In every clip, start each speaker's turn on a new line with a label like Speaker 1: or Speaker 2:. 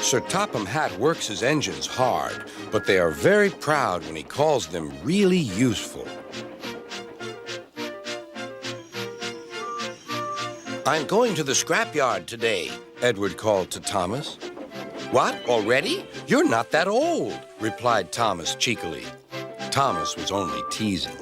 Speaker 1: Sir Topham Hatt works his engines hard, but they are very proud when he calls them really useful. "I'm going to the scrapyard today," Edward called to Thomas. "What, already? You're not that old," replied Thomas cheekily. Thomas was only teasing.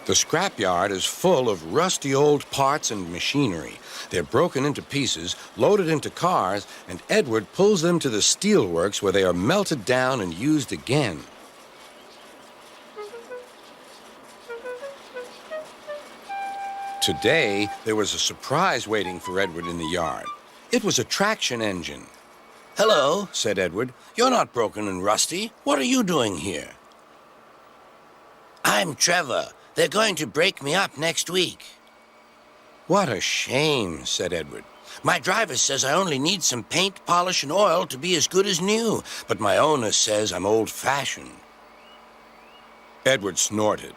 Speaker 1: The scrapyard is full of rusty old parts and machinery. They're broken into pieces, loaded into cars, and Edward pulls them to the steelworks where they are melted down and used again. Today, there was a surprise waiting for Edward in the yard. It was a traction engine. "Hello," said Edward. "You're not broken and rusty. What are you doing here?" "I'm Trevor. They're going to break me up next week." "What a shame," said Edward. "My driver says I only need some paint, polish, and oil to be as good as new, but my owner says I'm old-fashioned." Edward snorted.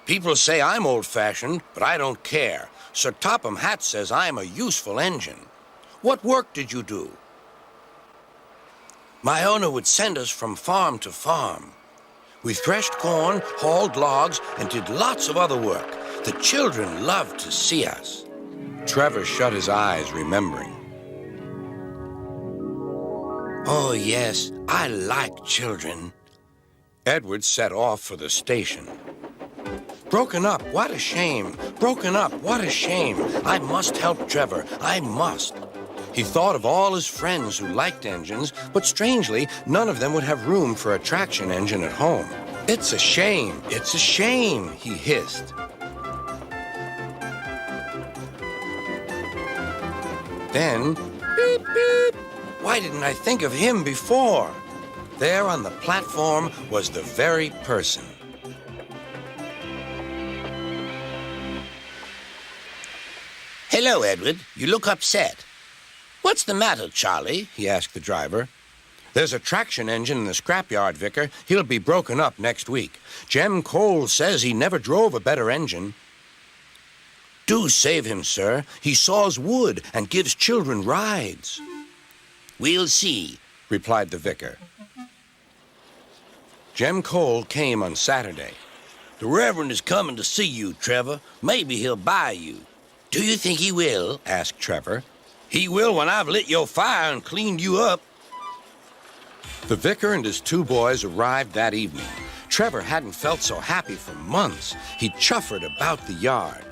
Speaker 1: "People say I'm old-fashioned, but I don't care. Sir Topham Hatt says I'm a useful engine. What work did you do?" "My owner would send us from farm to farm. We threshed corn, hauled logs, and did lots of other work. The children loved to see us." Trevor shut his eyes, remembering. "Oh, yes, I like children." Edward set off for the station. "Broken up, what a shame. Broken up, what a shame. I must help Trevor, I must." He thought of all his friends who liked engines, but strangely, none of them would have room for a traction engine at home. "It's a shame, it's a shame," he hissed. Then, beep, beep. Why didn't I think of him before? There on the platform was the very person. "Hello, Edward. You look upset." "What's the matter, Charlie?" he asked the driver. "There's a traction engine in the scrapyard, Vicar. He'll be broken up next week. Jem Cole says he never drove a better engine." "Do save him, sir. He saws wood and gives children rides." "We'll see," replied the vicar. Jem Cole came on Saturday. "The Reverend is coming to see you, Trevor. Maybe he'll buy you." "Do you think he will?" asked Trevor. "He will when I've lit your fire and cleaned you up." The vicar and his two boys arrived that evening. Trevor hadn't felt so happy for months. He chuffered about the yard.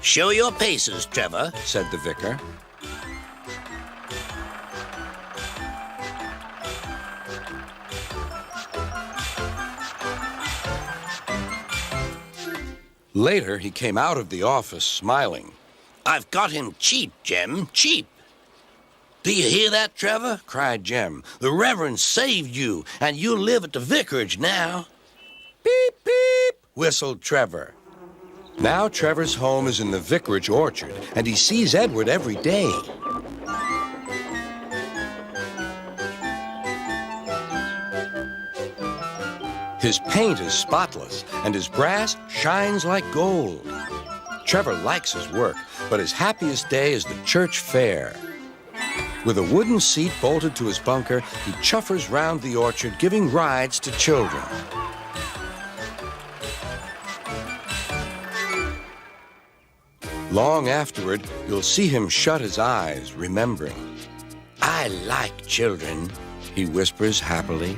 Speaker 1: "Show your paces, Trevor," said the vicar. Later, he came out of the office smiling. "I've got him cheap, Jem, cheap." "Do you hear that, Trevor?" cried Jem. "The Reverend saved you, and you'll live at the vicarage now." "Beep, beep," whistled Trevor. Now Trevor's home is in the vicarage orchard, and he sees Edward every day. His paint is spotless, and his brass shines like gold. Trevor likes his work, but his happiest day is the church fair. With a wooden seat bolted to his bunker, he chuffers round the orchard, giving rides to children. Long afterward, you'll see him shut his eyes, remembering. "I like children," he whispers happily.